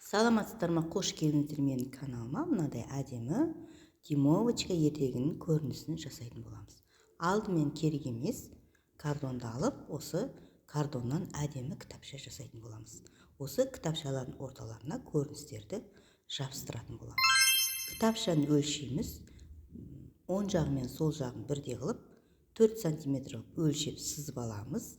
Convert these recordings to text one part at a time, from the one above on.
Саламатсыздар ма, қош келдіңіздер менің каналыма. Мынадай әдемі димовочка ертегінің көрінісін жасайтын боламыз. Алдымен керек емес картонды алып, осы картоннан әдемі кітапша жасайтын боламыз. Осы кітапшалардың орталарына көріністерді жабыстыратын боламыз. Кітапшаның өлшеміміз оң жағы мен сол жағын бірдей қылып 4 см өлшеп сызып аламыз.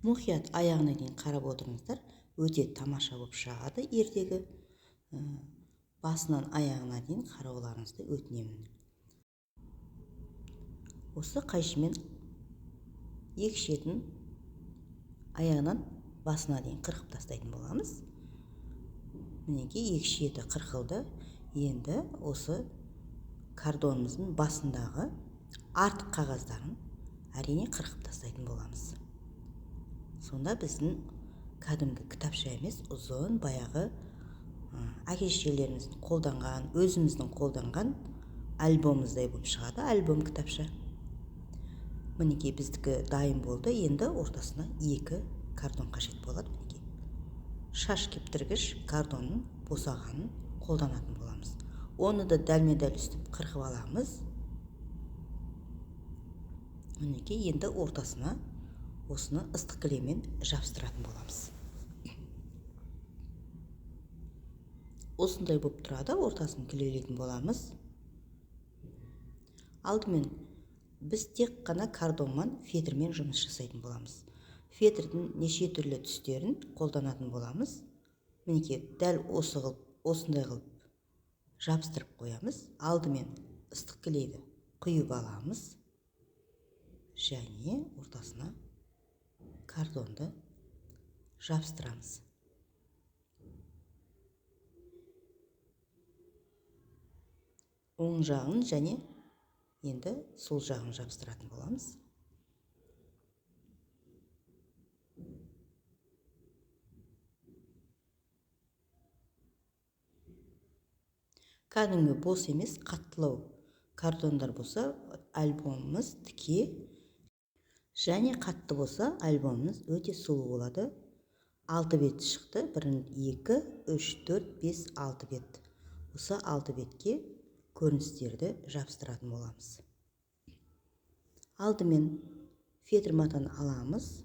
Мұқият аяғына дейін қарап отырыңыздар, өте тамаша болып шығады ертегі. Басынан аяғына дейін қарауларыңызды өтінемін. Осы қайшымен екі шетін аяғынан басына дейін қырқып тастайтын боламыз. Мінекей екі шеті қырқылды. Енді осы картонымыздың басындағы артық қағаздарын әрине қырқып тастайтын боламыз. Сонда біздің кәдімгі кітапша емес, ұзын баяғы әке-шешелеріміздің қолданған, өзіміздің қолданған альбомымыздай болып шығады, альбом кітапша. Мінекей біздікі дайын болды. Енді ортасына екі картон қажет болады. Мінекей шаш кептіргіш картонның босағанын қолданатын боламыз. Оны да дәлме-дәл үстіп қырқып аламыз. Мінекей енді ортасына осыны ыстық кілеммен жабыстыратын боламыз. Осындай болып тұрады, ортасын кілелейтін боламыз. Алдымен біз тек қана картонмен, фетрмен жұмыс жасайтын боламыз. Фетрдің неше түрлі түстерін қолданатын боламыз. Мінекей дәл осындай қылып жабыстырып қоямыз. Алдымен ыстық кілемді құйып аламыз және ортасына картонды жабыстырамыз. Оң жағын және енді сол жағын жабыстыратын боламыз. Кәдімгі бос емес, қаттылау картондар болса, альбомымыз тіке, және қатты болса, альбомымыз өте сұлу болады. 6 бет шықты. 1, 2, 3, 4, 5, 6 бет. Осы 6 бетке көріністерді жабыстыратын боламыз. Алдымен фетр матаны аламыз.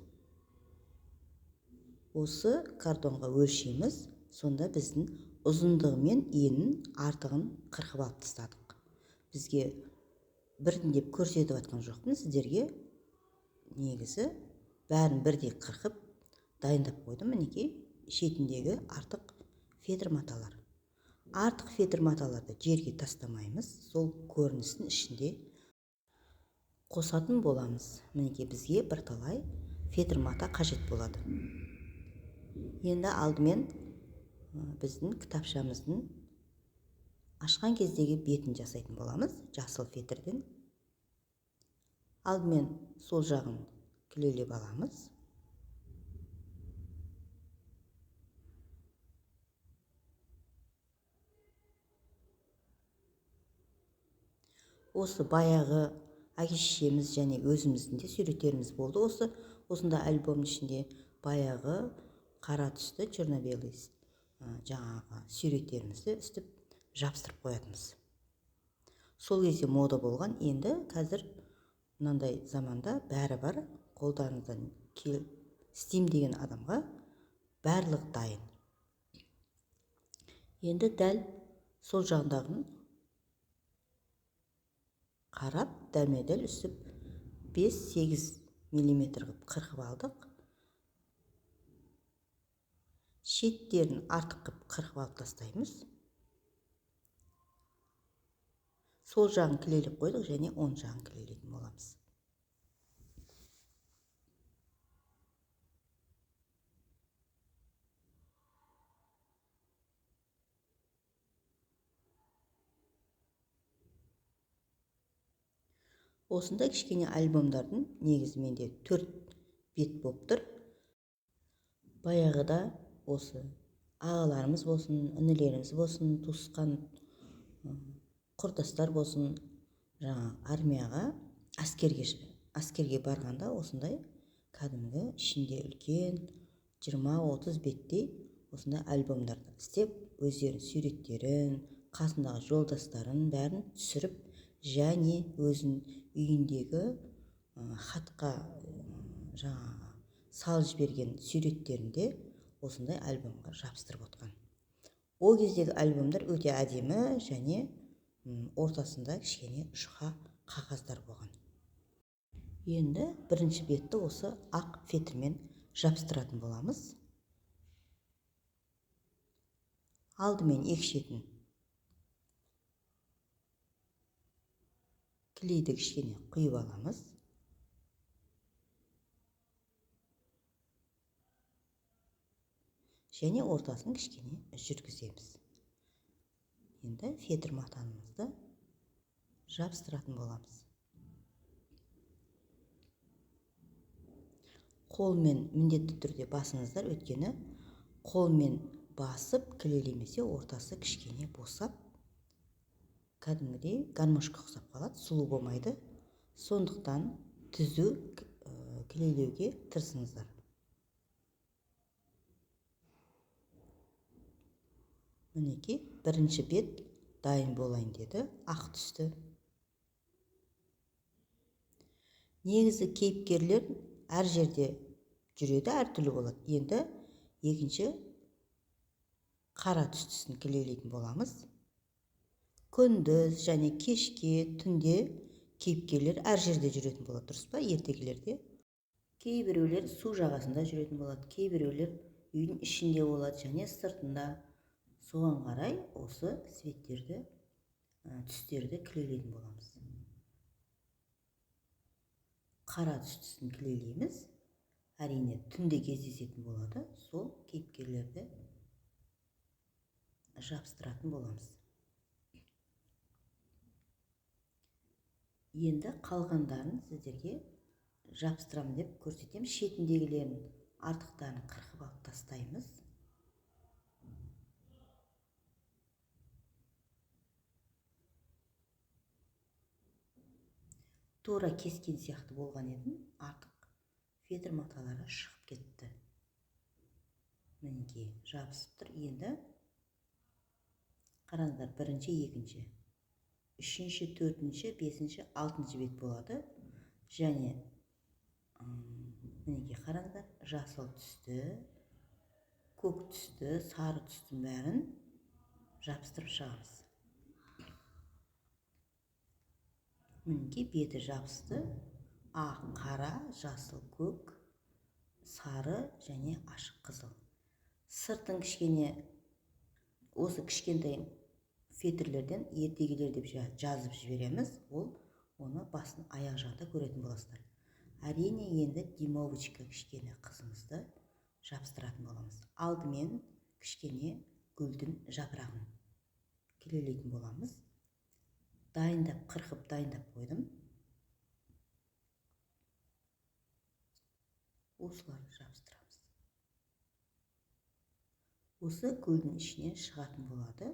Осы картонға өлшейміз. Сонда біздің ұзындығы мен енін артығын қырқып алып тастадық. Бізге бірден көрсетіп жатқан жоқпын, сіздерге негізі бәрін бірдей қырқып дайындап қойдым. Мінекей шетіндегі артық фетр маталар. Артық фетр маталарды жерге тастамаймыз, сол көріністің ішінде қосатын боламыз. Мінекей бізге бірталай фетр мата қажет болады. Енді алдымен біздің кітапшамыздың ашқан кездегі бетін жасайтын боламыз, жасыл фетрден. Алдымен сол жағын кілелеп аламыз. Осы баяғы әке-шешеміз және өзіміздің де суреттеріміз болды. Осында альбомның ішінде баяғы қара түсті черно-белый жаңағы суреттерімізді үстіп жабыстырып қоятымыз. Сол кезде мода болған. Енді қазір мынандай заманда бәрі бар. Қолдарыңыздан істейм деген адамға барлық дайын. Енді дәл сол жағындағын қарап, дәлме-дәл үстіп 5-8 мм қылып қырқып алдық. Шеттерін артық қылып қырқып алып тастаймыз. Сол жағын кілелеп қойдық және оң жағын кілелейтін боламыз. Осында кішкене альбомдардың негізі менде 4 бет болып тұр. Баяғыда осы ағаларымыз болсын, інілеріміз болсын, туысқан құрдастар болсын, жаңа армияға, әскерге барғанда осындай кәдімгі ішінде үлкен 20-30 беттей осындай альбомдарды істеп, өздерінің суреттерін, қасындағы жолдастарын бәрін түсіріп, және өзін үйіндегі хатқа жаңағы салып жіберген суреттерінде осындай альбомға жабыстырып отқан. Ол кездегі альбомдар өте әдемі және ортасында кішкене жұқа қағаздар болған. Енді бірінші бетті осы ақ фетрмен жабыстыратын боламыз. Алдымен екі шетін клейді кішкене құйып аламыз. Және ортасын кішкене жүргіземіз. Енді фетр матанымызды жабыстыратын боламыз. Қолмен міндетті түрде басыңыздар, өйткені қолмен басып клейлемесе ортасы кішкене босап, кәдімгідей гармошка ұқсап қалады, сұлу болмайды. Сондықтан түзу клейлеуге тырысыңыздар. Мінекей, бірінші бет дайын болайын деді, ақ түсті. Негізі кейіпкерлер әр жерде жүреді, әртүрлі болады. Енді екінші қара түстісін клейлейтін боламыз. Күндіз және кешке, түнде кейіпкерлер әр жерде жүретін болады, дұрыс па? Ертегілерде кейбіреулер су жағасында жүретін болады, кейбіреулер үйдің ішінде болады және сыртында. Соған қарай осы цветтерді, түстерді клейлейтін боламыз. Қара түстісін клейлейміз. Әрине түнде кездесетін болады, сол кейіпкерлерді жабыстыратын боламыз. Енді қалғандарын сіздерге жабыстырамын деп көрсетем. Шетіндегілерін артықтарын қырқып алып тастаймыз. Тура кескен сияқты болған едім, артық фетр маталары шығып кетті. Мінекей жабысып тұр. Енді қараңыздар, бірінші, екінші, үшінші, төртінші, бесінші, алтыншы бет болады. Және мінекей қараңыздар, жасыл түсті, көк түсті, сары түстің бәрін жабыстырып шығамыз. Мінекей беті жабысты. Ақ, қара, жасыл, көк, сары және ашық қызыл. Сыртын кішкене, осы кішкентай фетрлерден ертегілер деп жазып жібереміз. Оны басын аяқ жағында көретін боласыздар. Әрине енді димовочка кішкене қызымызды жабыстыратын боламыз. Алдымен кішкене гүлдің жапырағын клейлейтін боламыз. Дайындап, қырқып дайындап қойдым. Осыларды жабыстырамыз. Осы гүлдің ішінен шығатын болады.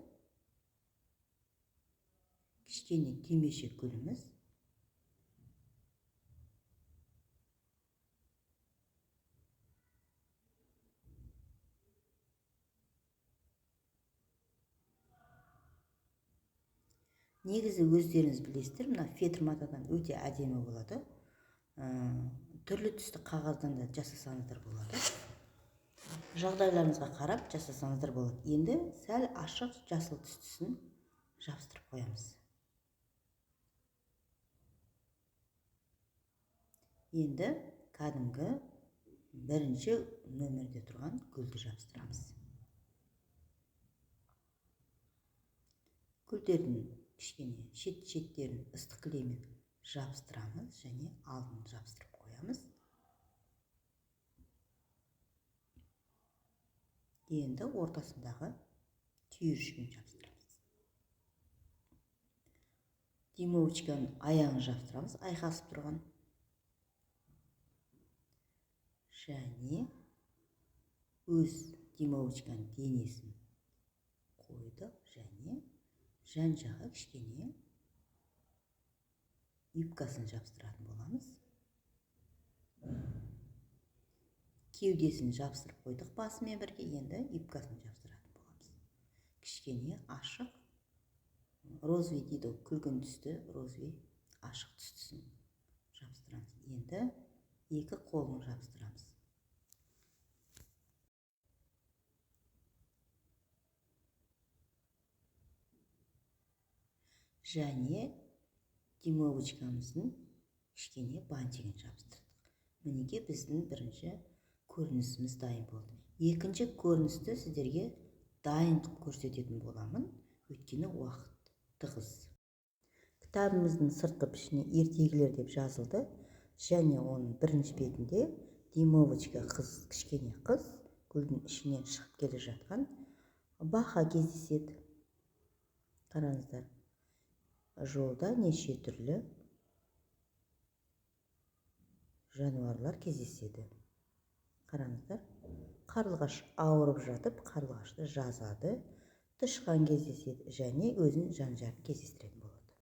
Кішкене түймешек гүліміз. Негізі өздеріңіз білесіздер, мына фетр матадан өте әдемі болады. Түрлі түсті қағаздан да жасасаңыздар болады. Жағдайларыңызға қарап жасасаңыздар болады. Енді сәл ашық жасыл түстісін жабыстырып қоямыз. Енді кәдімгі бірінші нөмірде тұрған гүлді жабыстырамыз. Гүлдердің кішкене шет-шеттерін ыстық клеймен жабыстырамыз және алдын жабыстырып қоямыз. Енді ортасындағы түйіршігін жабыстырамыз. Димовочканың аяғын жабыстырамыз, айқасып тұрған. Және өз димовочканың денесін қойдық және жан-жағы кішкене юбкасын жабыстыратын боламыз. кеудесін жабыстырып қойдық басымен бірге. Енді юбкасын жабыстыратын боламыз. Кішкене ашық розовый дейді, күлгін түсті розовый ашық түстісін жабыстырамыз. Енді екі қолын жабыстырамыз. Және димовочкамыздың кішкене бантигін жабыстырдық. Мінеке біздің бірінші көрінісіміз дайын болды. Екінші көріністі сіздерге дайын қылып көрсететін боламын, өйткені уақыт тығыз. Кітабымыздың сыртқы пішіне ертегілер деп жазылды, және оның бірінші бетінде димовочка қыз, кішкене қыз гүлдің ішінен шығып келе жатқан бақа кездеседі. Қараңыздар, жолда неше түрлі жануарлар кездеседі. Қараңыздар, қарлығаш ауырып жатып, қарлығашты жазады, тышқан кездеседі және өзін жан-жағын кездестіреді.